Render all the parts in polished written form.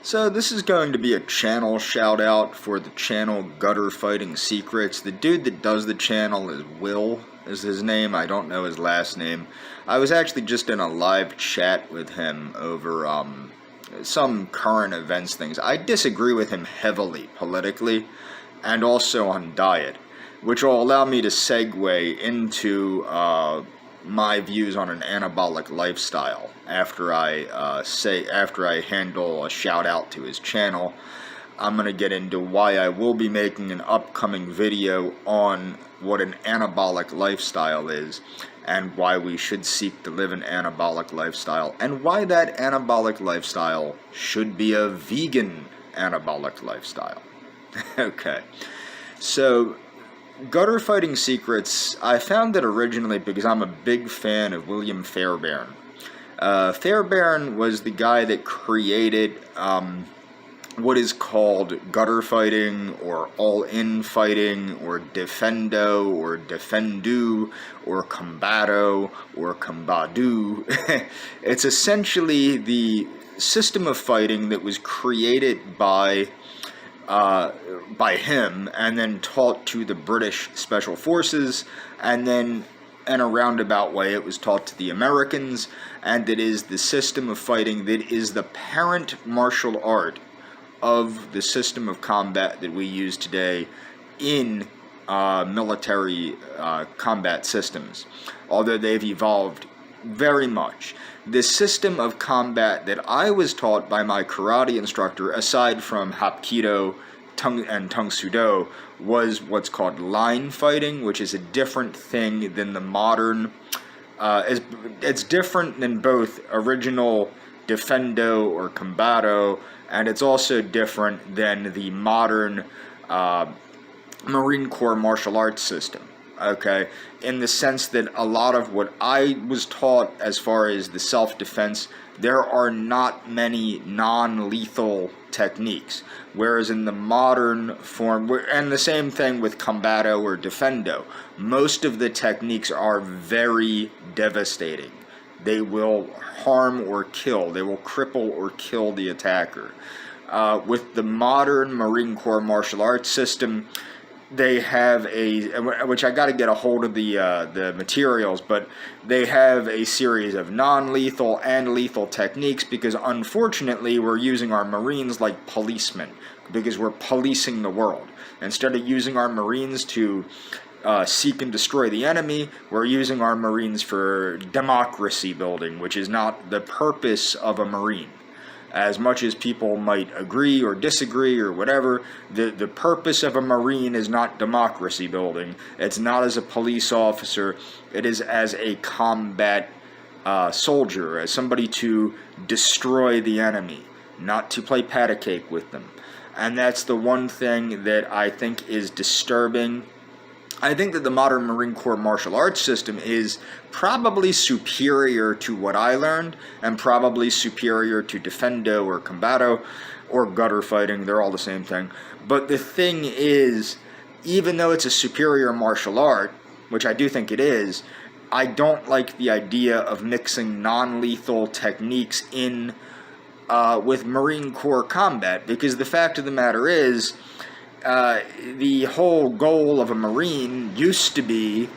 So this is going to be a channel shout out for the channel Gutter Fighting Secrets. The dude that does the channel is Will, is his name. I don't know his last name. I was actually just in a live chat with him over some current events things. I disagree with him heavily politically and also on diet, which will allow me to segue into my views on an anabolic lifestyle after I handle a shout out to his channel. I'm going to get into why I will be making an upcoming video on what an anabolic lifestyle is and why we should seek to live an anabolic lifestyle and why that anabolic lifestyle should be a vegan anabolic lifestyle. Okay, so Gutter Fighting Secrets, I found it originally because I'm a big fan of William Fairbairn. Fairbairn was the guy that created what is called gutter fighting, or all-in fighting, or defendo, or defendu, or combato, or combadu. It's essentially the system of fighting that was created by him and then taught to the British Special Forces, and then in a roundabout way it was taught to the Americans, and it is the system of fighting that is the parent martial art of the system of combat that we use today in military combat systems, although they've evolved very much. The system of combat that I was taught by my karate instructor, aside from Hapkido and Tung Sudo, was what's called line fighting, which is a different thing than the modern. It's different than both original defendo or combato, and it's also different than the modern Marine Corps martial arts system. Okay, in the sense that a lot of what I was taught as far as the self-defense, there are not many non-lethal techniques, whereas in the modern form, and the same thing with combato or defendo, most of the techniques are very devastating. They will harm or kill, they will cripple or kill the attacker. With the modern Marine Corps martial arts system, they have which I got to get a hold of the materials, but they have a series of non-lethal and lethal techniques, because unfortunately we're using our Marines like policemen, because we're policing the world. Instead of using our Marines to seek and destroy the enemy, we're using our Marines for democracy building, which is not the purpose of a Marine. As much as people might agree or disagree or whatever, the purpose of a Marine is not democracy building. It's not as a police officer. It is as a combat soldier, as somebody to destroy the enemy, not to play patty cake with them. And that's the one thing that I think is disturbing. I think that the modern Marine Corps martial arts system is probably superior to what I learned, and probably superior to defendo or combato or gutter fighting. They're all the same thing. But the thing is, even though it's a superior martial art, which I do think it is, I don't like the idea of mixing non-lethal techniques in with Marine Corps combat, because the fact of the matter is, the whole goal of a Marine used to be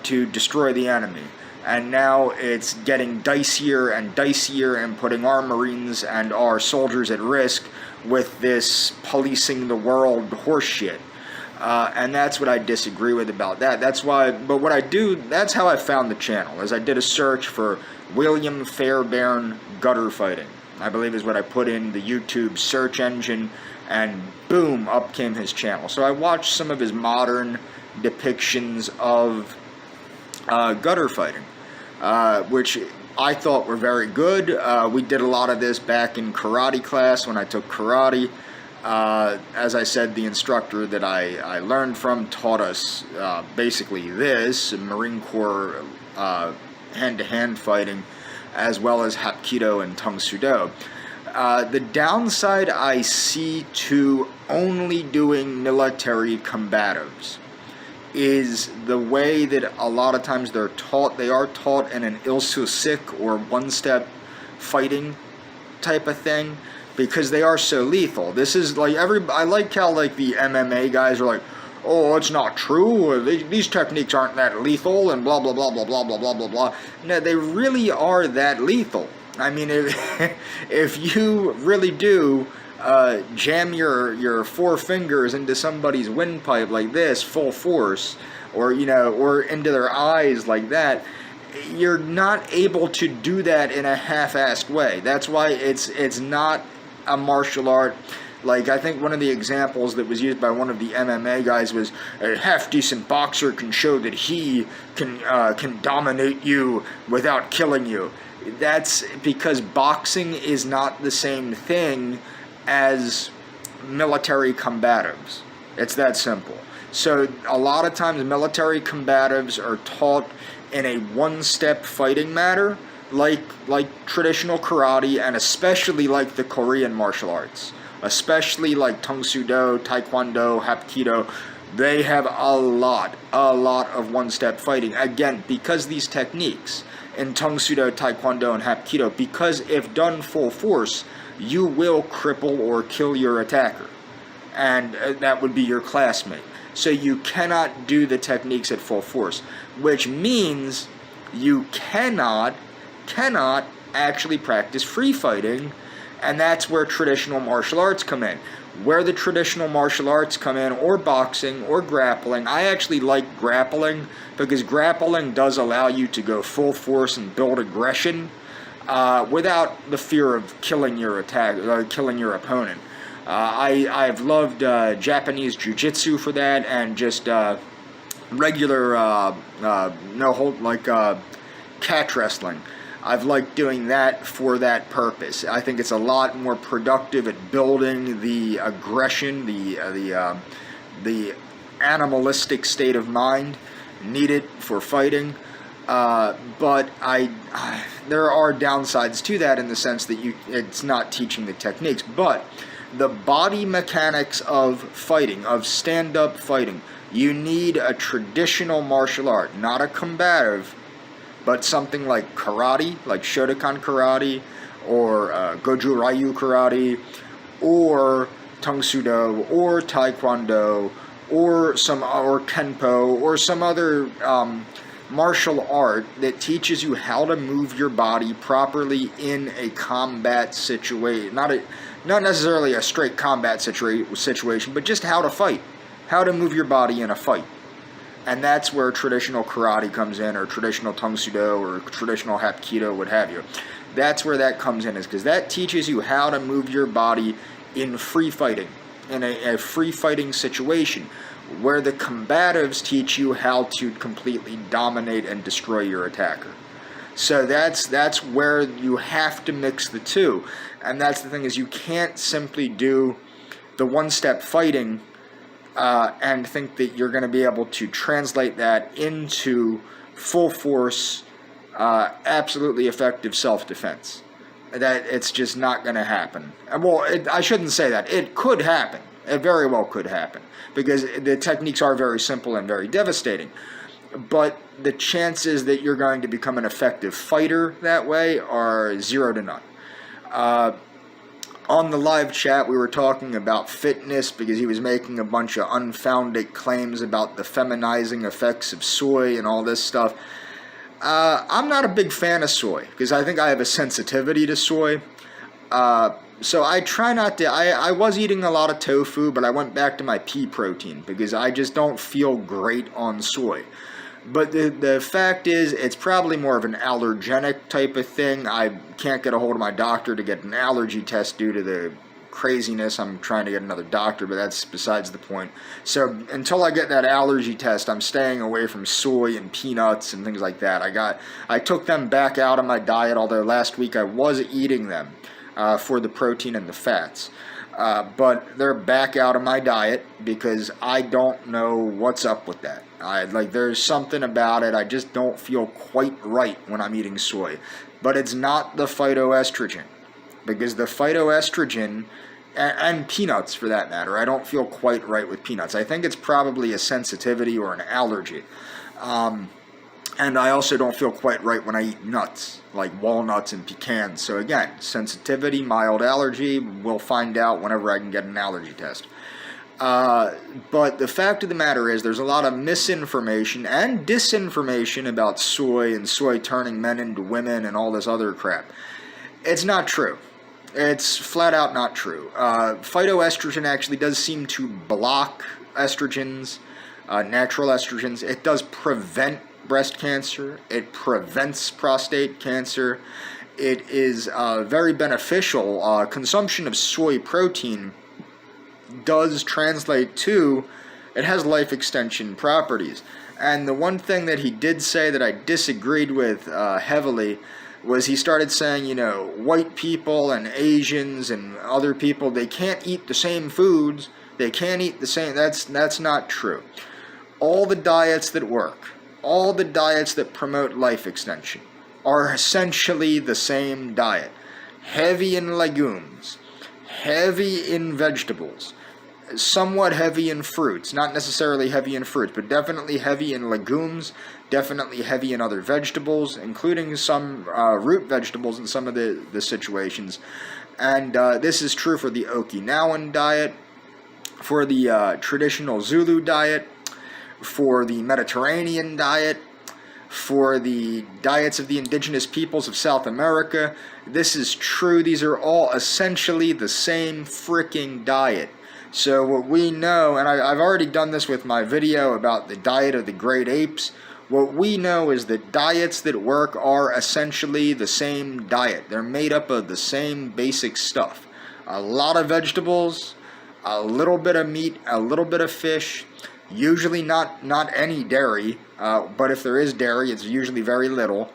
to destroy the enemy, and now it's getting dicier and dicier and putting our Marines and our soldiers at risk with this policing the world horseshit. And that's what I disagree with about that. That's why, but what I do, that's how I found the channel, is I did a search for William Fairbairn gutter fighting, I believe is what I put in the YouTube search engine, and boom, up came his channel. So I watched some of his modern depictions of gutter fighting, which I thought were very good. We did a lot of this back in karate class when I took karate. As I said, the instructor that I learned from taught us basically this, Marine Corps hand-to-hand fighting, as well as Hapkido and Tung Sudo. The downside I see to only doing military combatives is the way that a lot of times they are taught in an ilsusik or one-step fighting type of thing, because they are so lethal. This is like I like how like the MMA guys are like, oh, it's not true. These techniques aren't that lethal, and blah blah blah blah blah blah blah blah blah. No, they really are that lethal. I mean, if you really do jam your four fingers into somebody's windpipe like this, full force, or or into their eyes like that, you're not able to do that in a half-assed way. That's why it's not a martial art. Like, I think one of the examples that was used by one of the MMA guys was a half-decent boxer can show that he can dominate you without killing you. That's because boxing is not the same thing as military combatives. It's that simple. So a lot of times military combatives are taught in a one-step fighting manner, like traditional karate, and especially like the Korean martial arts. Especially like Tang Soo Do, Taekwondo, Hapkido, they have a lot of one-step fighting. Again, because these techniques in Tang Soo Do, Taekwondo, and Hapkido, because if done full force, you will cripple or kill your attacker. And that would be your classmate. So you cannot do the techniques at full force, which means you cannot actually practice free fighting. And that's where traditional martial arts come in. Where the traditional martial arts come in, or boxing, or grappling. I actually like grappling, because grappling does allow you to go full force and build aggression without the fear of killing your killing your opponent. I've loved Japanese jiu-jitsu for that, and just regular no hold, like catch wrestling. I've liked doing that for that purpose. I think it's a lot more productive at building the aggression, the animalistic state of mind needed for fighting. But there are downsides to that, in the sense that it's not teaching the techniques. But the body mechanics of fighting, of stand-up fighting, you need a traditional martial art, not a combative, but something like karate, like Shotokan karate, or Goju Ryu karate, or Tang Soo Do, or Taekwondo, or Kenpo, or some other martial art that teaches you how to move your body properly in a combat situation. Not necessarily a straight combat situation, but just how to fight, how to move your body in a fight. And that's where traditional karate comes in, or traditional Tang Soo Do, or traditional Hapkido, what have you. That's where that comes in, is because that teaches you how to move your body in free fighting, in a free fighting situation, where the combatives teach you how to completely dominate and destroy your attacker. So that's where you have to mix the two. And that's the thing, is you can't simply do the one-step fighting and think that you're going to be able to translate that into full force, absolutely effective self-defense. That it's just not going to happen. Well, I shouldn't say that. It could happen. It very well could happen, because the techniques are very simple and very devastating. But the chances that you're going to become an effective fighter that way are 0 to none. On the live chat, we were talking about fitness, because he was making a bunch of unfounded claims about the feminizing effects of soy and all this stuff. I'm not a big fan of soy, because I think I have a sensitivity to soy. So I try not to. I was eating a lot of tofu, but I went back to my pea protein, because I just don't feel great on soy. But the fact is, it's probably more of an allergenic type of thing. I can't get a hold of my doctor to get an allergy test due to the craziness. I'm trying to get another doctor, but that's besides the point. So until I get that allergy test, I'm staying away from soy and peanuts and things like that. I took them back out of my diet, although last week I was eating them for the protein and the fats. But they're back out of my diet, because I don't know what's up with that. There's something about it. I just don't feel quite right when I'm eating soy. But it's not the phytoestrogen, because the phytoestrogen, and peanuts for that matter, I don't feel quite right with peanuts. I think it's probably a sensitivity or an allergy. And I also don't feel quite right when I eat nuts, like walnuts and pecans. So again, sensitivity, mild allergy, we'll find out whenever I can get an allergy test. But the fact of the matter is there's a lot of misinformation and disinformation about soy and soy turning men into women and all this other crap. It's not true. It's flat out not true. Phytoestrogen actually does seem to block estrogens, natural estrogens. It does prevent breast cancer. It prevents prostate cancer. It is very beneficial. Consumption of soy protein does translate to, it has life extension properties. And the one thing that he did say that I disagreed with heavily was he started saying, you know, white people and Asians and other people, they can't eat the same foods. They can't eat the same. That's not true. All the diets that work, all the diets that promote life extension are essentially the same diet. Heavy in legumes, heavy in vegetables, somewhat heavy in fruits, not necessarily heavy in fruits, but definitely heavy in legumes, definitely heavy in other vegetables, including some root vegetables in some of the situations. And this is true for the Okinawan diet, for the traditional Zulu diet, for the Mediterranean diet, for the diets of the indigenous peoples of South America. This is true. These are all essentially the same freaking diet. So what we know, and I've already done this with my video about the diet of the great apes, what we know is that diets that work are essentially the same diet. They're made up of the same basic stuff. A lot of vegetables, a little bit of meat, a little bit of fish, usually not any dairy, but if there is dairy, it's usually very little,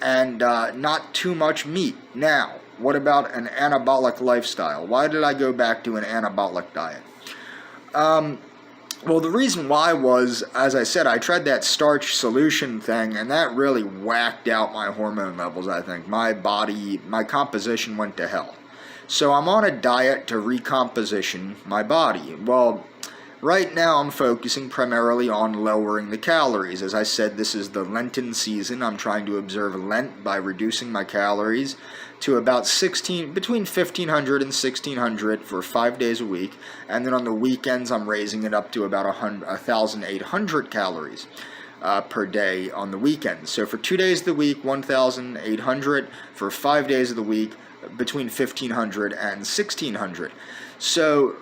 and not too much meat. Now, what about an anabolic lifestyle? Why did I go back to an anabolic diet? Well, the reason why was, as I said, I tried that starch solution thing, and that really whacked out my hormone levels, I think. My body, my composition went to hell. So I'm on a diet to recomposition my body. Well, right now I'm focusing primarily on lowering the calories. As I said, this is the Lenten season. I'm trying to observe Lent by reducing my calories to about between 1,500 and 1,600 for 5 days a week. And then on the weekends, I'm raising it up to about 1,800 calories per day on the weekends. So for 2 days of the week, 1,800. For 5 days of the week, between 1,500 and 1,600. So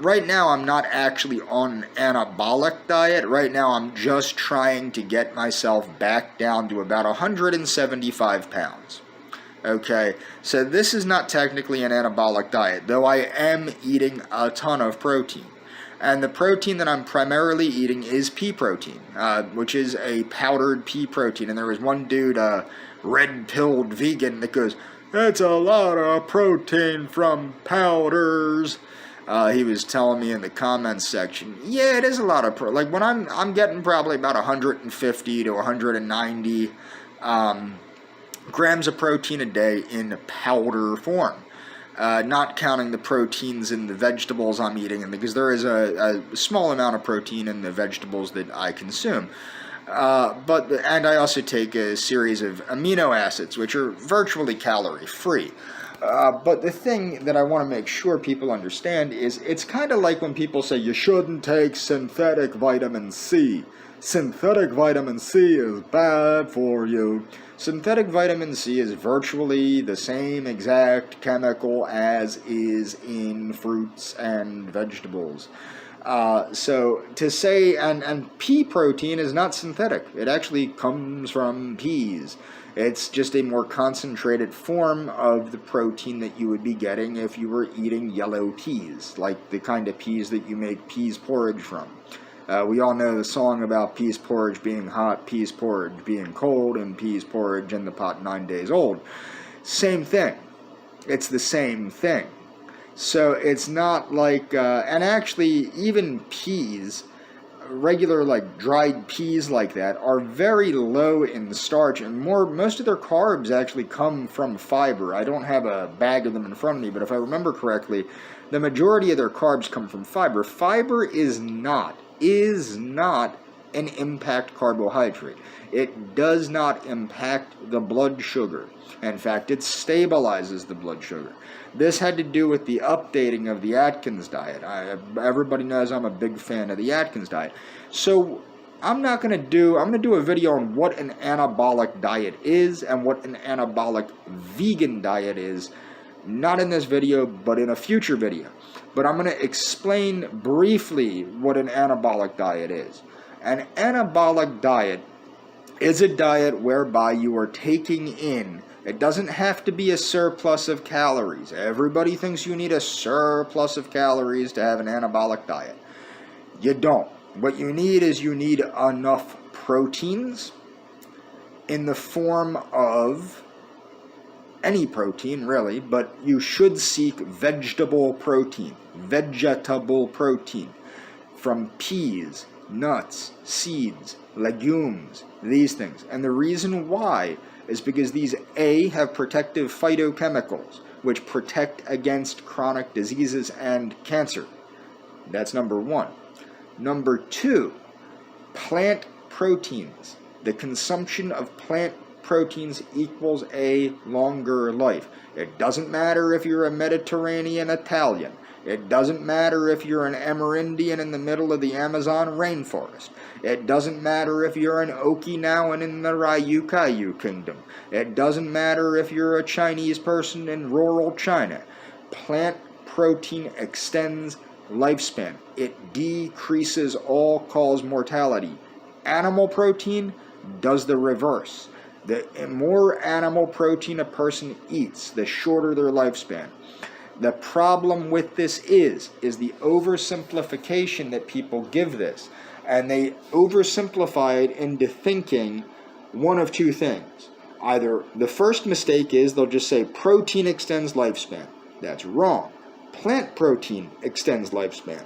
right now I'm not actually on an anabolic diet. Right now I'm just trying to get myself back down to about 175 pounds. Okay, so this is not technically an anabolic diet, though I am eating a ton of protein. And the protein that I'm primarily eating is pea protein, which is a powdered pea protein. And there was one dude, red-pilled vegan, that goes, "That's a lot of protein from powders." He was telling me in the comments section, yeah, it is a lot of like when I'm getting probably about 150 to 190 grams of protein a day in powder form. Not counting the proteins in the vegetables I'm eating, because there is a small amount of protein in the vegetables that I consume. And I also take a series of amino acids, which are virtually calorie-free. But the thing that I want to make sure people understand is it's kind of like when people say you shouldn't take synthetic vitamin C. Synthetic vitamin C is bad for you. Synthetic vitamin C is virtually the same exact chemical as is in fruits and vegetables. So to say, and pea protein is not synthetic. It actually comes from peas. It's just a more concentrated form of the protein that you would be getting if you were eating yellow peas, like the kind of peas that you make peas porridge from. We all know the song about peas porridge being hot, peas porridge being cold, and peas porridge in the pot 9 days old. Same thing. It's the same thing. So it's not like, and actually even peas, regular like dried peas like that, are very low in starch, and most of their carbs actually come from fiber. I don't have a bag of them in front of me, but if I remember correctly, the majority of their carbs come from fiber. Fiber is not an impact carbohydrate. It does not impact the blood sugar. In fact, it stabilizes the blood sugar. This had to do with the updating of the Atkins diet. Everybody knows I'm a big fan of the Atkins diet. So I'm going to do a video on what an anabolic diet is and what an anabolic vegan diet is. Not in this video, but in a future video. But I'm going to explain briefly what an anabolic diet is. An anabolic diet is a diet whereby you are taking in, it doesn't have to be a surplus of calories. Everybody thinks you need a surplus of calories to have an anabolic diet. You don't. What you need is you need enough proteins in the form of any protein, really, but you should seek vegetable protein from peas, nuts, seeds, legumes, these things. And the reason why is because these have protective phytochemicals, which protect against chronic diseases and cancer. That's number one. Number two, plant proteins. The consumption of plant proteins equals a longer life. It doesn't matter if you're a Mediterranean Italian. It doesn't matter if you're an Amerindian in the middle of the Amazon rainforest. It doesn't matter if you're an Okinawan in the Ryukyu Kingdom. It doesn't matter if you're a Chinese person in rural China. Plant protein extends lifespan. It decreases all-cause mortality. Animal protein does the reverse. The more animal protein a person eats, the shorter their lifespan. The problem with this is the oversimplification that people give this. And they oversimplify it into thinking one of two things. Either the first mistake is they'll just say protein extends lifespan. That's wrong. Plant protein extends lifespan.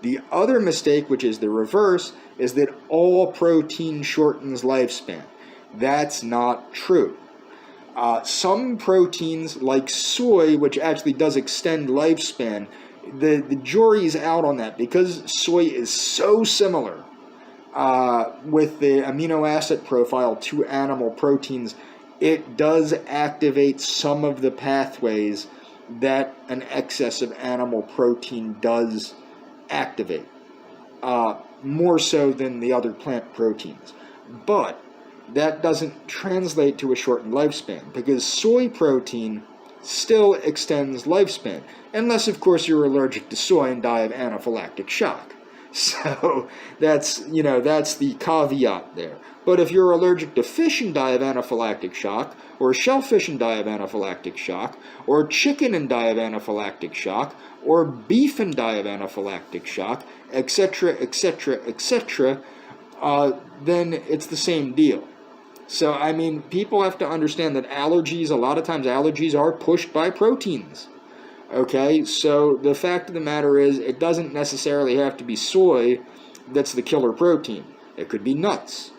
The other mistake, which is the reverse, is that all protein shortens lifespan. That's not true. Some proteins, like soy, which actually does extend lifespan, the jury's out on that because soy is so similar with the amino acid profile to animal proteins. It does activate some of the pathways that an excess of animal protein does activate, more so than the other plant proteins. But that doesn't translate to a shortened lifespan because soy protein still extends lifespan, unless of course you're allergic to soy and die of anaphylactic shock. So that's the caveat there. But if you're allergic to fish and die of anaphylactic shock, or shellfish and die of anaphylactic shock, or chicken and die of anaphylactic shock, or beef and die of anaphylactic shock, etc., etc., etc., then it's the same deal. So, I mean, people have to understand that allergies, a lot of times allergies are pushed by proteins. Okay, so the fact of the matter is, it doesn't necessarily have to be soy that's the killer protein. It could be nuts.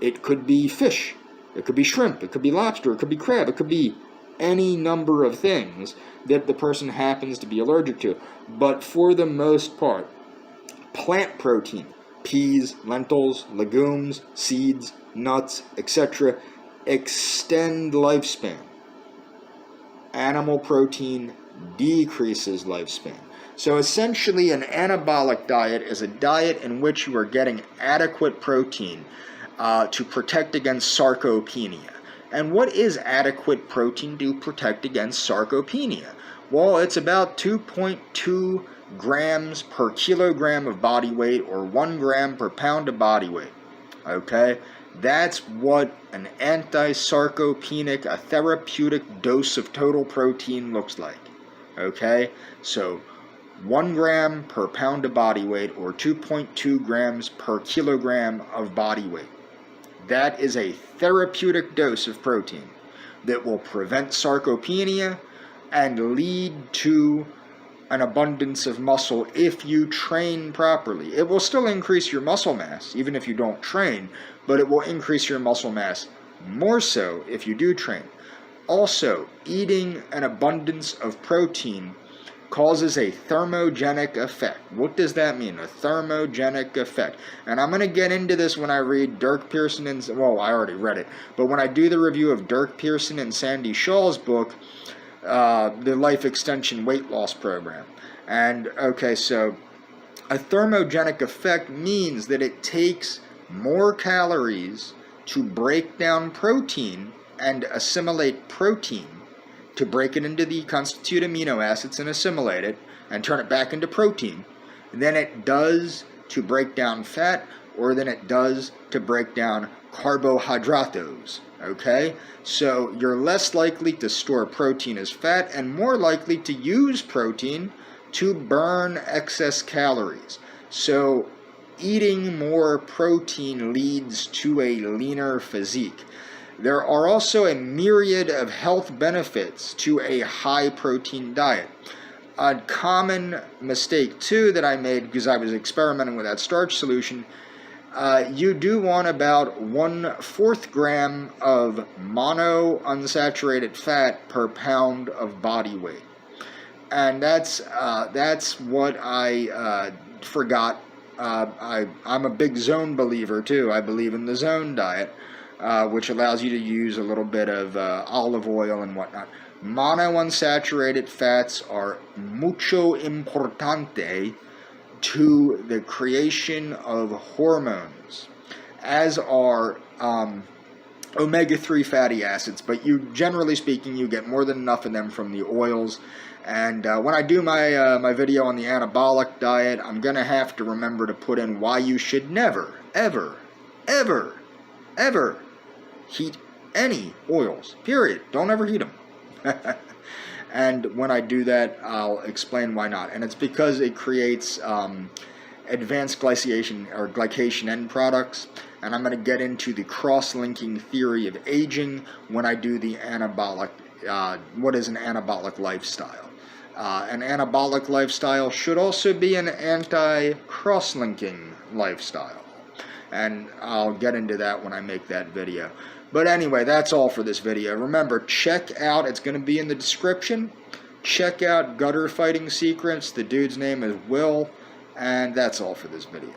It could be fish. It could be shrimp. It could be lobster. It could be crab. It could be any number of things that the person happens to be allergic to. But for the most part, plant protein, peas, lentils, legumes, seeds, nuts, etc., extend lifespan. Animal protein decreases lifespan. So essentially, an anabolic diet is a diet in which you are getting adequate protein to protect against sarcopenia. And what is adequate protein to protect against sarcopenia? Well, it's about 2.2 grams per kilogram of body weight, or 1 gram per pound of body weight. Okay? That's what an anti-sarcopenic, a therapeutic dose of total protein looks like. Okay? So 1 gram per pound of body weight, or 2.2 grams per kilogram of body weight. That is a therapeutic dose of protein that will prevent sarcopenia and lead to an abundance of muscle if you train properly. It will still increase your muscle mass, even if you don't train, but it will increase your muscle mass more so if you do train. Also, eating an abundance of protein causes a thermogenic effect. What does that mean? A thermogenic effect. And I'm going to get into this when I read Dirk Pearson and, well, I already read it, but when I do the review of Dirk Pearson and Sandy Shaw's book, the Life Extension Weight Loss Program. And, okay, so a thermogenic effect means that it takes more calories to break down protein and assimilate protein, to break it into the constituent amino acids and assimilate it and turn it back into protein, than it does to break down fat, or than it does to break down carbohydrates. Okay? So you're less likely to store protein as fat and more likely to use protein to burn excess calories. So eating more protein leads to a leaner physique. There are also a myriad of health benefits to a high protein diet. A common mistake too that I made because I was experimenting with that starch solution, you do want about 1/4 gram of mono unsaturated fat per pound of body weight. And that's what I forgot. I'm a big zone believer too. I believe in the zone diet, which allows you to use a little bit of olive oil and whatnot. Monounsaturated fats are mucho importante to the creation of hormones, as are omega-3 fatty acids, but generally speaking, you get more than enough of them from the oils. And when I do my video on the anabolic diet, I'm going to have to remember to put in why you should never, ever, ever, ever heat any oils, period. Don't ever heat them. And when I do that, I'll explain why not. And it's because it creates advanced glycation end products. And I'm going to get into the cross-linking theory of aging when I do the anabolic, what is an anabolic lifestyle. An anabolic lifestyle should also be an anti-cross-linking lifestyle. And I'll get into that when I make that video. But anyway, that's all for this video. Remember, check out, it's going to be in the description, check out Gutter Fighting Secrets. The dude's name is Will, and that's all for this video.